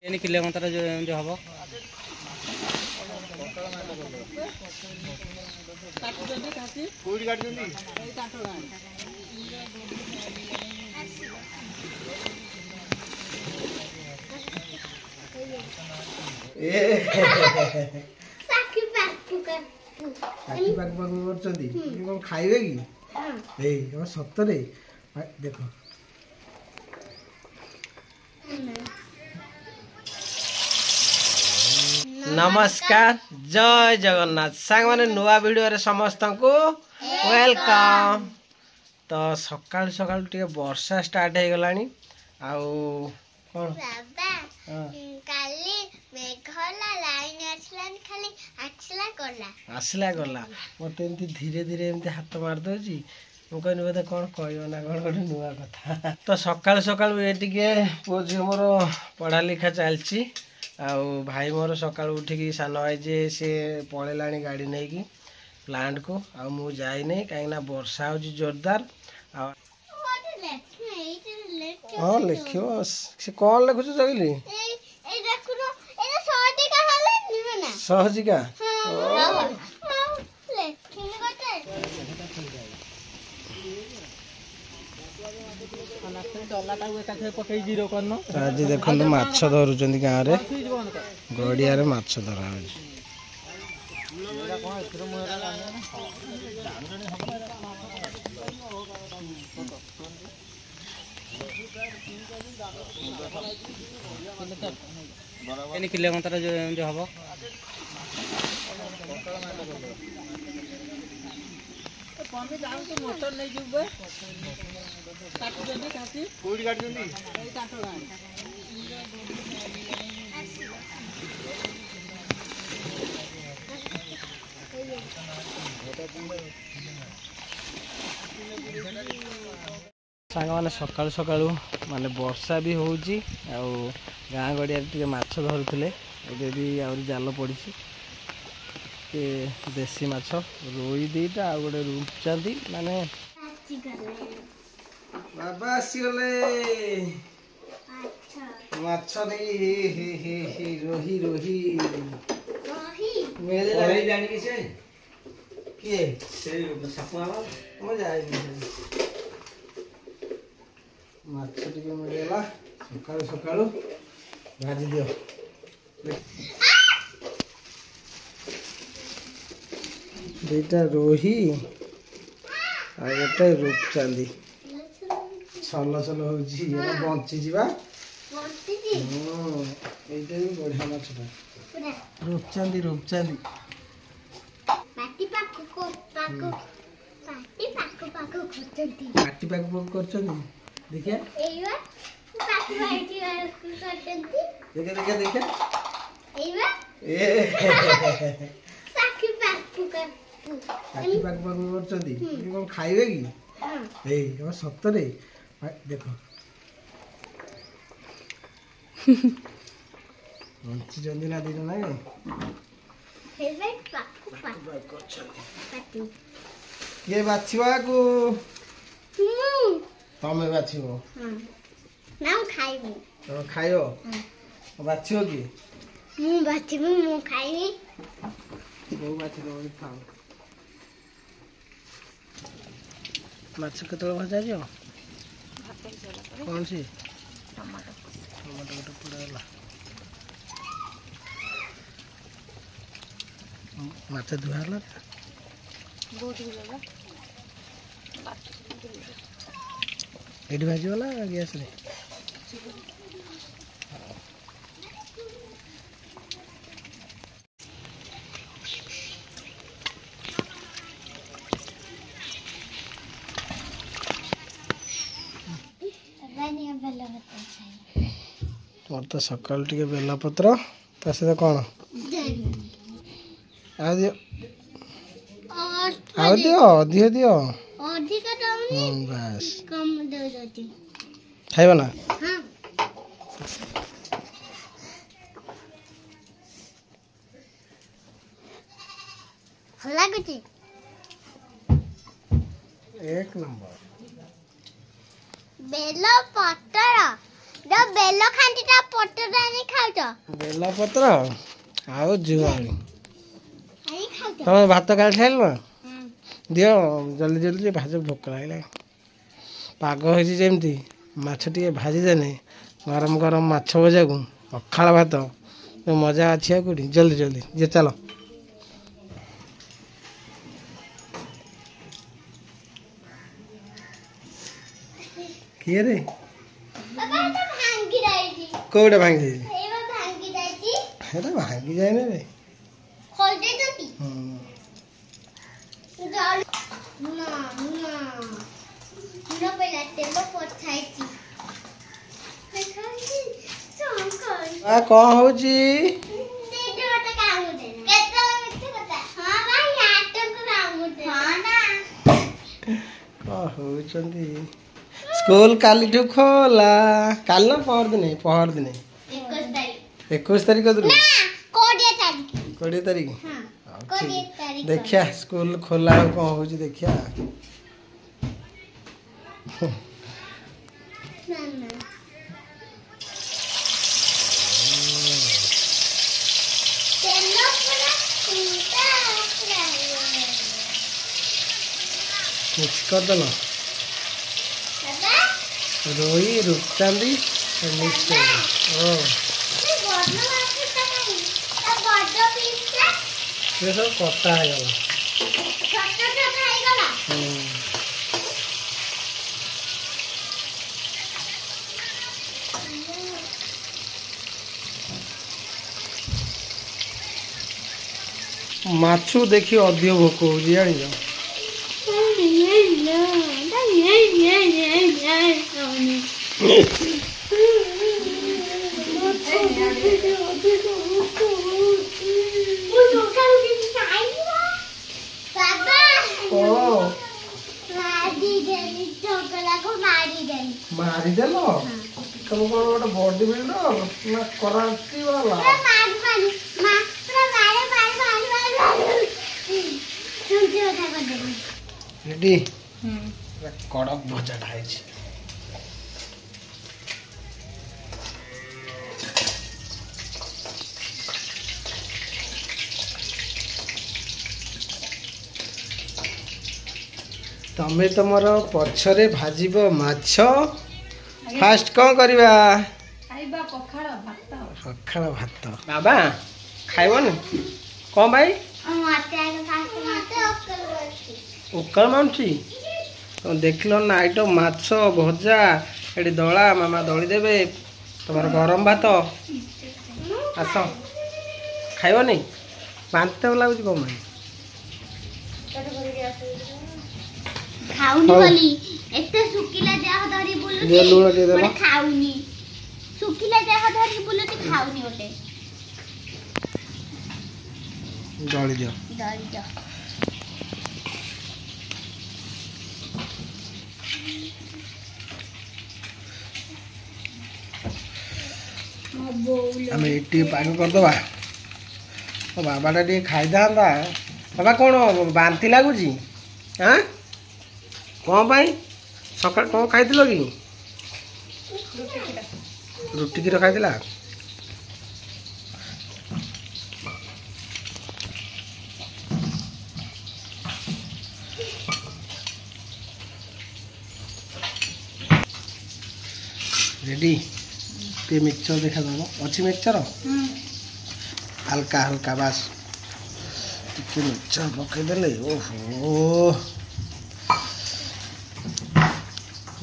एने किले मंत्र जो हबो कोडी काट जंदी ए काटो गान ए साकी पाकू करछंदी कोन खाइबे की ए हम सत्तरे देखो नमस्कार जय जगन्नाथ सांग माने नुआ वीडियो रे समस्त को वेलकम। तो सकाल सकाल टे वर्षा स्टार्ट हो गलानी आउ कोन काली मेघला लाइन आसला गला मत एमती धीरे धीरे एमती हाथ मार दोजी मु कहनी बोधे कौन कहयो ना कौन गोटे नुआ कथा। तो सकाल सकाल ये टिके पुओ झियो मोर पढ़ा लिखा चलची आउ भाई मोर सकाल उठिकी सान भाई जे सी पलैलाणी गाड़ी नहीं कि प्लांट को आ मु जाई नहीं कहीं वर्षा हो जोरदार हाँ लिखो से कौन लिखु जगली सहजिका आज देखो माछ धरुचंदी गाँव रे गड़िया रे माछ धरा एने किले मंत्र जो हबो मोटर नहीं जुबे काटू जंदी काटी कोडी काट जंदी ए काटो गान सांग माने सकाल सकाल माने वर्षा भी होउची आ गाँ गड़िया टे माछ धरुले ए भी आउरी जाल पड़ी देसी माछ रोई दीटा आ गोटे रूपचांदी माने बाबा आसीगले माछ नहीं हे रोही रोही मेरे लड़ाई जानी कि से किए से सपना म जाई माछ टिके मिलेला सकाळु सकाळु भाजी दियो दुईटा रोही आ गोटे रूपचांदी छल छल होची बंची जीवा एटा भी बढ़िया माछटा रूपचांदी रूपचांदी पाटी पाकू पाटी पाकू करछंदी देखिए एइवा पाटी पाटी करछंती देखिए देखिए एइवा ए साकी पाकू पाटी पाकू करछंदी कोन खाइबे की ए हम सत्तरे देखो मंची जंदी ना दिन ना फेवरेट पाकू पाटी ये बाछिवा को तमे बाछिबो ना खाइबो तमे खाइयो बाछियो की मु बाछिबो मु खाइबी बहु बाछिबो खाओ माछ केतल भजा जो कौन सी टमाटो गोटे पड़ेगा माछ धुआला एडी भाजी वाला गैस रे मोर तो सकाल टिके बेला पत्र ता सहित कौन आ दियो आ दियो दियो दियो अधिक दउनी बस कम दे दती खाइबो ना हां हल्ला गती एक नंबर बेलो पत्तर ବେଲ ଖାଣ୍ଟିଟା ପତ୍ର ଆଣି ଖାଉଛ ବେଲପତ୍ର ଆଉ ଜୁଆଣି ଆଣି ଖାଉଛ ତମେ ଭାତ କାଲି ଖାଇଲ ନା ଦିଅ ଜଲ୍ଦି ଜଲ୍ଦି ଭାଜ ଭୋକ ଲାଗିଲା ପାଗ ହେଇଛି ଯେମିତି ମାଛ ଟିକେ ଭାଜିଦେନେ ଗରମ ଗରମ ମାଛ ଭଜାକୁ ପଖାଳ ଭାତ ମଜା ଅଛି ଆଉ କୋଉଠି ଜଲ୍ଦି ଜଲ୍ଦି ଯେ ଚାଲ କିଏ ରେ କୋଉଟା ଭାଙ୍ଗି ଯାଇଛି ସେଟା ଭାଙ୍ଗି ଯାଇନି ରେ କଣ ହଉଛି କଣ ହଉଛନ୍ତି ସ୍କୁଲ କାଲିଠୁ ଖୋଲା କାଲି ନା ପହରଦିନ 21 ତାରିଖ 20 ତାରିଖ ଦେଖିଆ ସ୍କୁଲ ଖୋଲା ଆଉ କଣ ହଉଛି ଦେଖିଆ मिक्स कर देना रोई रूपचांदी मिक्स कर ये सब कटा है माछु देखी अधिक भोक हो जान मारिदेल तुम कौन गोटे बॉडी बिल्डर ना कराटी वाला रेडी कड़क भजा खाई तमे तुमर पछरे भाजिब माछ फास्ट कौन करवा पखाड़ भात बाबा खाइबन कौन भाई उकल माउंची देख लो ना आइटम माछ भजा ये दला मामा दली देवे तुम गरम भात आस खाइबनी बांते लगुच कौन भाई खाउनी बोली एते सुकिला देह धरी बुलुती लूण दे देला खाउनी सुकिला देह धरी बुलुती खाउनी ओटे दली दियो आम ये पाग करदे बाबाटा टे खाई था बाबा कौन बांति लगुच हाँ कौन पाई सका कौन खाई कि रुटी क्षीर खाई रेडी टे मिक्सचर देखा दब अच्छी मिक्सचर हल्का हल्का बास टे मिक्सचर पकईदे ओहो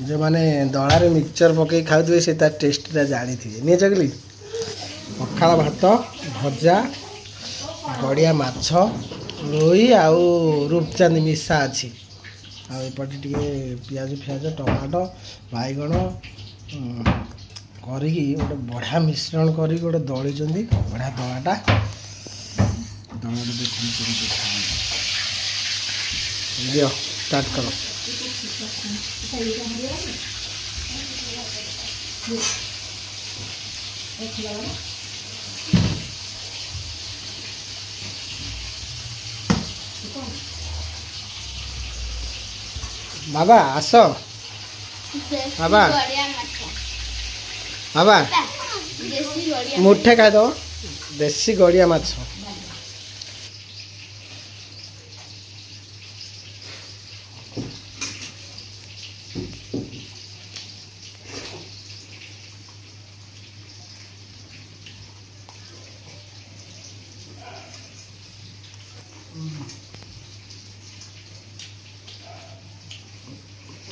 जो मैंने दलार मिक्सचर पकई खाऊे से तार टेस्टा जानी थे नहीं चकली पखाड़ भात भजा गड़िया माछ रोई आउ रूपचांदी मिशा अच्छी आपटे टे पियाज फियाज टमाटो बैगण करी गोटे बढ़िया मिश्रण करी गोटे दली बढ़िया दलाटा दियो स्टार्ट करो बाबा आस बाबा ବାବା ଦେଶୀ ଗଡ଼ିଆ ମୁଠେ ଖାଇଦବ ଦେଶୀ ଗଡ଼ିଆ ମାଛ।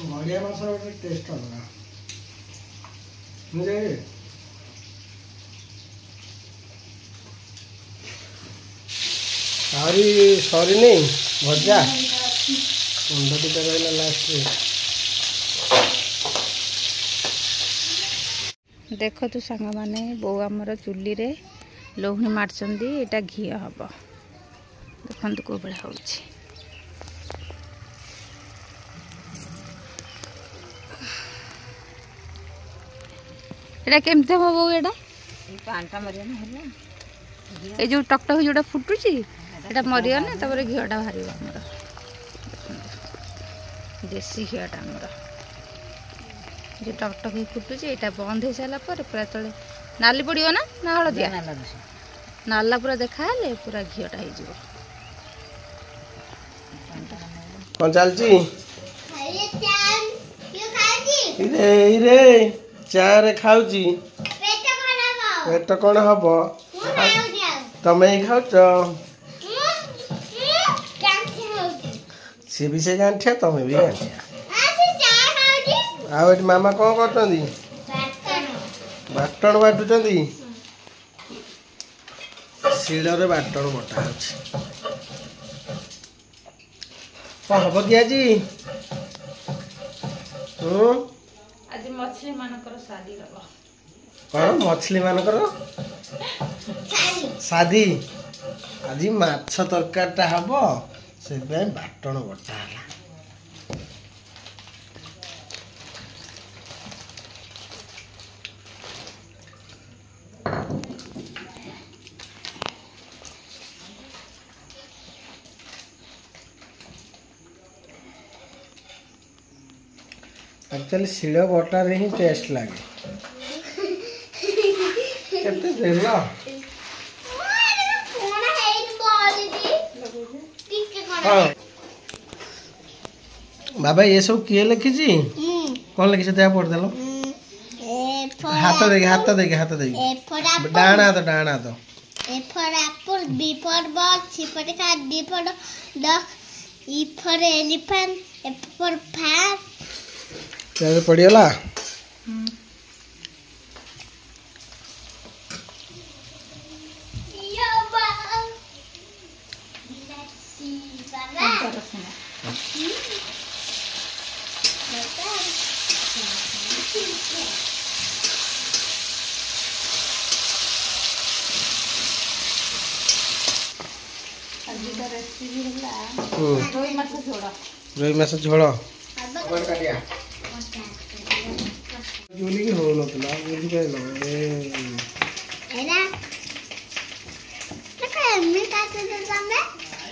ଗଡ଼ିଆ ମାଛ ଗୋଟେ ଟେଷ୍ଟ ଅଲଗା ବୁଝିଲେ। ଆହୁରି ସରିନି ଭଜା ମୁଣ୍ଡ ଦୁଇଟା ରହିଲା ଲାଷ୍ଟରେ। ଦେଖନ୍ତୁ ସାଙ୍ଗମାନେ ବୋଉ ଆମର ଚୁଲିରେ ଲହୁଣୀ ମାରୁଛନ୍ତି। ଏଇଟା ଘିଅ ହବ। ଦେଖନ୍ତୁ କୋଉ ଭଳିଆ ହଉଛି। ଏଇଟା କେମିତି ହବ ବୋଉ? ଏଇଟା ଏଇ ଯୋଉ ଟକଟକ ଯୋଉଟା ଫୁଟୁଛି ଏଇଟା ମରିଗଲେ ତାପରେ ଘିଅଟା ବାହାରିବ ଆମର। ଦେଶୀ ଘିଅଟା ଆମର ଯୋଉ ଟକଟକ ଫୁଟୁଛି ଏଇଟା ବନ୍ଦ ହେଇସାରିଲା ପରେ ପୁରା ତଳେ ନାଲି ପଡ଼ିବ ନା ନା ହଳଦିଆ? ନାଲା ପୁରା ଦେଖାହେଲେ ପୁରା ଘିଅଟା ହେଇଯିବ। କ'ଣ ଚାଲିଛି? ଖାଇଲେ ଚାନ୍ କିଏ ଖାଉଛି ରେ ଚା ରେ ଖାଉଛି। ପେଟ ଖରାପ ପେଟ କ'ଣ ହବ? ମୁଁ ଖାଉଛି ଆଉ ତମେ ହିଁ ଖାଉଛ। ଜାଣିଛି ହଉଛି ସିଏ ବି ସେ ଗାଣ୍ଠିଆ ତମେ ବି ଗାଣ୍ଠିଆ। ସେ ଚା ଖାଉଛି ଆଉ ଏଠି ମାମା କ'ଣ କରୁଛନ୍ତି? ବାଟଣ ବାଟୁଛନ୍ତି। ଶିଳରେ ବାଟଣ ବଟା ହେଉଛି। କ'ଣ ହବ କି ଆଜି? ଆଜି ମଛଲି ମାନଙ୍କର ଶାଦି ହବ। କ'ଣ ମଛଲି ମାନଙ୍କର ଶାଦି? ଆଜି ମାଛ ତରକାରୀଟା ହବ ସେଥିପାଇଁ ବାଟଣ ବଟା ହେଲା। ଆକ୍ଚୁଆଲି ଶିଳ ବଟାରେ ହିଁ ଟେଷ୍ଟ ଲାଗେ। କେତେ ଦେଲ? ହଁ ବାବା ଏ ସବୁ କିଏ ଲେଖିଛି? କ'ଣ ଲେଖିଛ? ଦେହ ପଢିଦେଲ। ହାତ ଦେଇକି ହାତ ଦେଇକି ହାତ ଦେଇକି ଡାହାଣ ହାତ ଡାହାଣ ହାତ। A for apple, B for box, C for cat, D for dog, E for elephant, F for fan. ପଡ଼ିଗଲା। ରୋହି ମାଛ ଝୋଳ ଜୁଲିକି ହଉନଥିଲା ବୁଝିପାରିଲ।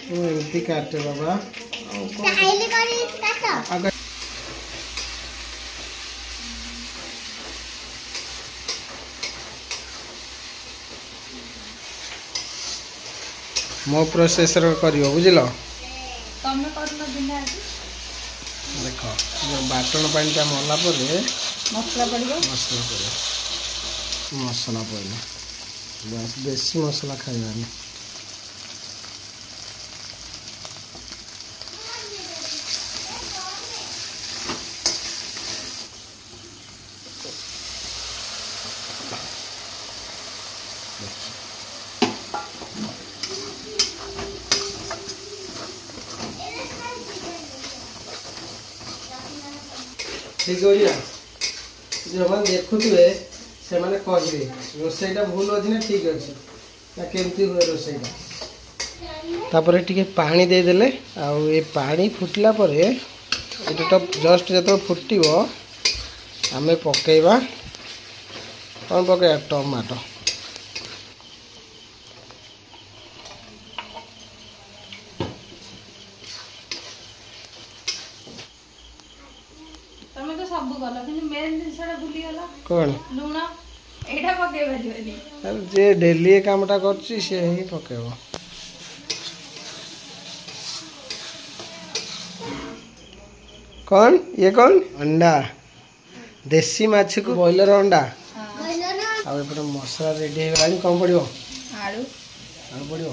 ମୁଁ ଏମିତି କାଟେ ବାବା। ମୋ ପ୍ରୋସେସରେ କରିବ ବୁଝିଲ। ତମେ କରିଲ ଦିନେ ଆଜି ଦେଖ ବାଟଣ ପାଣିଟା ମଲା ପରେ ମସଲା ପଡ଼ିବ। ମସଲା ପଡ଼ିବ। ମସଲା ପଡ଼ିବ ବେଶୀ ମସଲା ଖାଇବାନି। ଠିକ୍ ଅଛି ନା? ଯେଉଁମାନେ ଦେଖୁଥିବେ ସେମାନେ କହିବେ ରୋଷେଇଟା ଭୁଲ ଅଛି ନା ଠିକ୍ ଅଛି ନା କେମିତି ହୁଏ ରୋଷେଇଟା। ତାପରେ ଟିକେ ପାଣି ଦେଇଦେଲେ ଆଉ ଏ ପାଣି ଫୁଟିଲା ପରେ ଏଇଟା ଜଷ୍ଟ ଯେତେବେଳେ ଫୁଟିବ ଆମେ ପକେଇବା କ'ଣ ପକେଇବା? ଟମାଟୋ। ତମେ ତ ସବୁ ଗଲ କିନ୍ତୁ ମେନ୍ ଜିନିଷଟା ଭୁଲିଗଲ। କ'ଣ? ଲୁଣ। ଏଇଟା ପକେଇ ପାରିବନି। ଯେ ଡେଲି ଏ କାମଟା କରୁଛି ସେ ହିଁ ପକେଇବ। कौन ये कौन अंडा देसी माछ को बॉयलर अंडा आ मसला रेडी हो गलानी कौन पड़ो आलू आलू पड़ो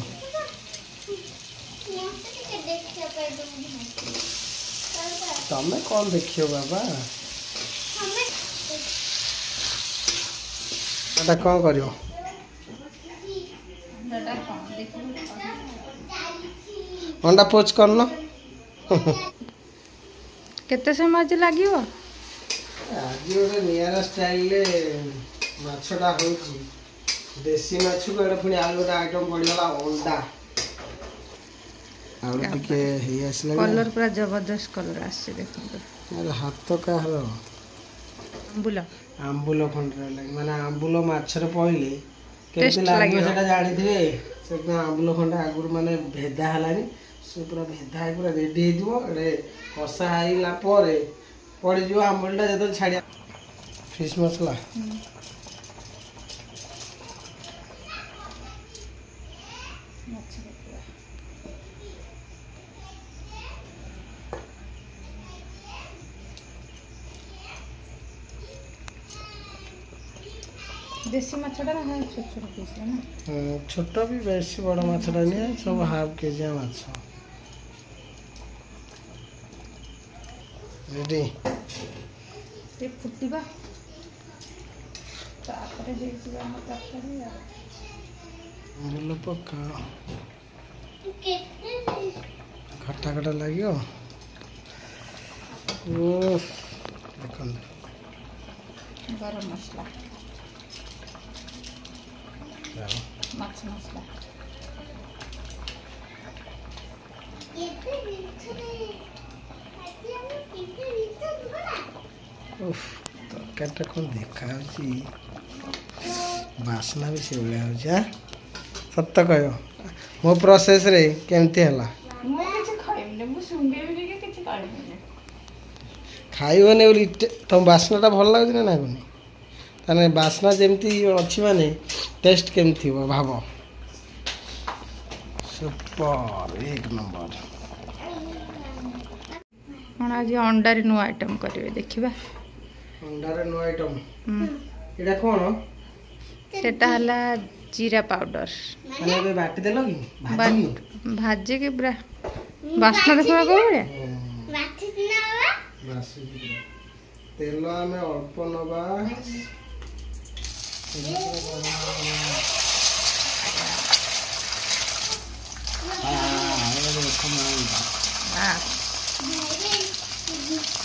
तमें कौन देखियो बाबा एटा कौन करियो अंडा पोच करनो केते समय लागियो आज गोटे निरा स्टाइल माछटा होची देसी माछ को एटा पुनी आलू गोटे आइटम पड़गला अंडा आलू टिके हे आसला कलर पूरा जबरदस्त कलर आसे देखो अरे हाथ तो कहर आंबुल आंबुल खंडरा लाग माने आंबुल माछरे पहिले केते लागियो सेटा जानि थिबे से आंबुल खंडा आगुर माने भेदा हलानी से पूरा भेदा पूरा रेडी हे दिबो एडे कसा आइला परे पड़ी जो आंबुलटा जतो छाड़िया फिश मसला देसी माछटा ना छोट छोट पीस ना छोट भी बेसी बड़ माछटा नहीं सब हाफ केजी माछ रेडी ये फुटिबा तापरे दे दिबा हम तापरे बोलो पक्का खट्टा खट्टा लागियो ओफ देखन गरम मसला माछ मसला उफ तरकारीटा कौन देखा बासना भी से भाया हो सत कह मो प्रोसेस रे केमती है खाइबने बोली तुम बासनाटा भल लगुच ना लगुनि ताने बासना जमती अच्छी माने टेस्ट केमती हो भाव सुपर एक नंबर कौन आज अंडा रे नुआ आइटम करिवे देखिबा अंडा रे नुआ आइटम एटा कोन सेटा हला जीरा पाउडर माने बे बाटी देलो कि भाजे के पूरा बासना देखो को बड़े बाटी ना बासी तेल आमे अल्प नबा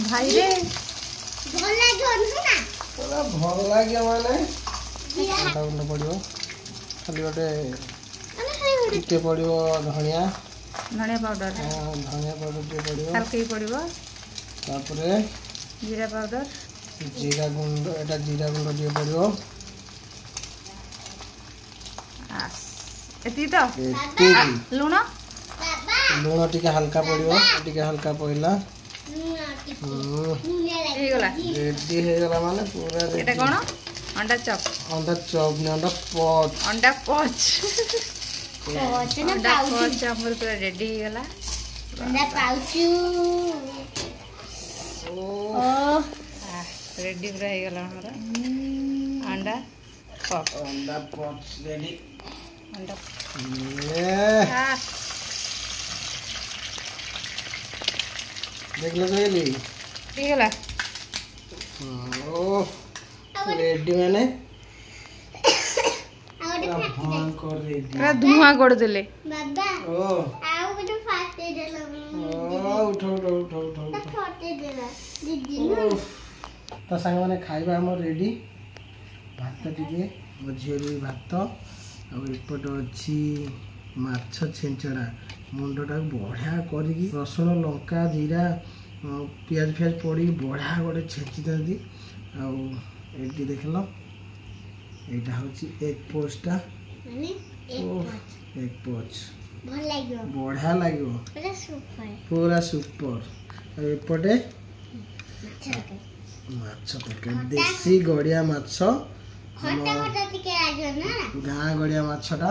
भाई रे भल लागन ना पूरा भल लागे माने आटा गुंड पड़ियो खाली गोटे टिके पड़ियो धनिया पाउडर धनिया पाउडर टे पड़ियो हल्का ही पड़िबो तापरे जीरा पाउडर जीरा गुंड एटा जीरा गुंड टे पड़ियो एती तो एती लूण लूण टिके हल्का पड़ियो टिके हल्का पइला हे गला रेडी हे गला माने पूरा रेडी एटा कोन अंडा चप ने अंडा पोच अंडा पोच अंडा पोच हमर पूरा रेडी हे गला अंडा पाउचू ओ रेडी पूरा हे गला हमरा अंडा पोच रेडी अंडा ये देख लो ये ठीक है ओ रेडी मैंने आउट पूरा धुआं कर देले बाबा ओ आउ गोटे फाटे देला ओ उठो उठो उठो उठो फाटे देला दीदी तो सांग माने खाइबा हमर रेडी भात टिके मो झियो भात आ एपट अछि माछ छेंचड़ा मुंडटा बढ़िया करिकी रसुण लंका जीरा पियाज फियाज पड़ी बढ़िया गोटे छेची दिखती आठी देख लो यहाँ हूँ एग पोचटा माने एग पोच भल लागियो बढ़िया लगे पूरा सुपर पूरा सुपर एपटे अच्छा माछ तरकारी देसी गड़िया माछ ଖଟା ଖଟା ଟିକେ ଲାଗିବ ନା ଗାଁ ଗଡ଼ିଆ ମାଛଟା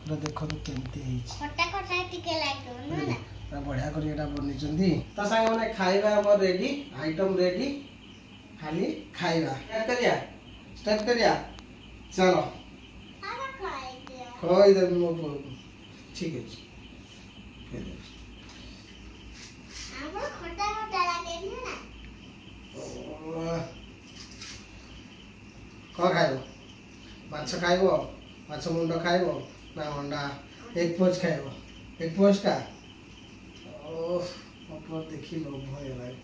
ପୁରା ଦେଖନ୍ତୁ କେମିତି ହେଇଛି ଖଟା ଖଟା ଟିକେ ଲାଗିବ ନା ପୁରା ବଢ଼ିଆ କରି ଏଇଟା ବନେଇଛନ୍ତି। ତା ସାଙ୍ଗମାନେ ଖାଇବା ଆମର ରେଡି, ଆଇଟମ ରେଡି, ଖାଲି ଖାଇବା। ଷ୍ଟାର୍ଟ କରିବା ଚାଲ ଖୋଇଦେବି ମୋ ପୁଅକୁ। ଠିକ ଅଛି ଆମର ଖଟା ଖଟା ଲାଗେ ନା କ'ଣ ଖାଇବ? ମାଛ ଖାଇବ, ମାଛ ମୁଣ୍ଡ ଖାଇବ ନା ଅଣ୍ଡା ଏଗ ପୋଚ୍ ଖାଇବ? ଏଗ ପୋଚ୍ଟା ମୋ ପୁଅ ଦେଖି ଲୋଭ ହେଇଗଲାଣି।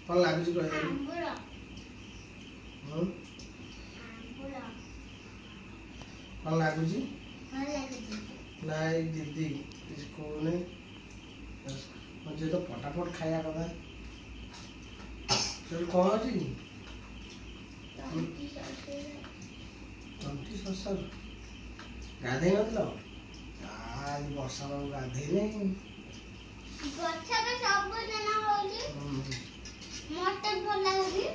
କ'ଣ ଲାଗୁଛି କହିଦେବି? କ'ଣ ଲାଗୁଛି? ନାଇଁ ଦିଦି କିଛି କହୁନି, ମତେ ତ ପଟାପଟ ଖାଇବା କଥା। ସେଠି କ'ଣ ଅଛି କି? ତଣ୍ଟି ଶସର ଗାଧେଇ ନଥିଲ? ଆଜି ବର୍ଷା ପାଗ ଗାଧେଇନି। ଗଛରେ ସବୁ ଦିନ ହଉଛି ମତେ ଭଲ ଲାଗୁଛି।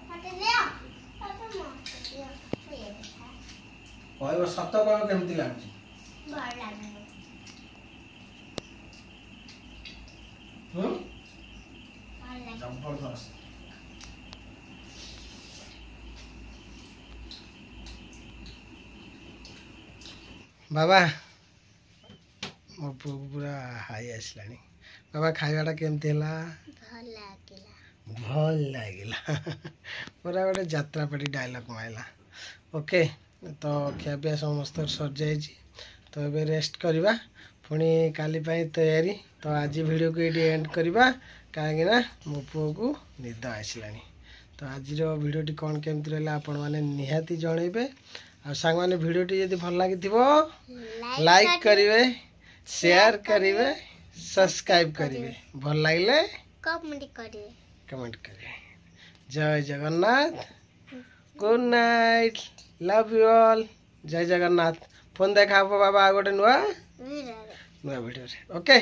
ମତେ ଦିଅ କହିବ ସତ କହିବ କେମିତି ଲାଗୁଛି? ଭଲ ଲାଗୁଛି ଜବରଦସ୍ତ। ବାବା ମୋ ପୁଅକୁ ପୁରା ହାଇ ଆସିଲାଣି। ବାବା ଖାଇବାଟା କେମିତି ହେଲା? ଭଲ ଲାଗିଲା ପୁରା ଗୋଟେ ଯାତ୍ରା ପାଟି ଡାଇଲଗ ମାଇଲା। ଓକେ, ତ ଖିଆପିଆ ସମସ୍ତଙ୍କର ସରିଯାଇଛି, ତ ଏବେ ରେଷ୍ଟ କରିବା, ପୁଣି କାଲି ପାଇଁ ତୟାରୀ। ତ ଆଜି ଭିଡ଼ିଓକୁ ଏଇଠି ଏଣ୍ଡ କରିବା, କାହିଁକିନା ମୋ ପୁଅକୁ ନିଦ ଆସିଲାଣି। ତ ଆଜିର ଭିଡ଼ିଓଟି କ'ଣ କେମିତି ରହିଲା ଆପଣମାନେ ନିହାତି ଜଣାଇବେ। ଆଉ ସାଙ୍ଗମାନେ ଭିଡ଼ିଓଟି ଯଦି ଭଲ ଲାଗିଥିବ ଲାଇକ୍ କରିବେ, ସେୟାର କରିବେ, ସବସ୍କ୍ରାଇବ୍ କରିବେ, ଭଲ ଲାଗିଲେ କମେଣ୍ଟ କରିବେ। ଜୟ Jagannath, good night, love you all, ଜୟ ଜଗନ୍ନାଥ। ଫୋନ୍ ଦେଖା ହବ ବାବା ଆଉ ଗୋଟେ ନୂଆ ଭିଡ଼ିଓରେ। ଓକେ।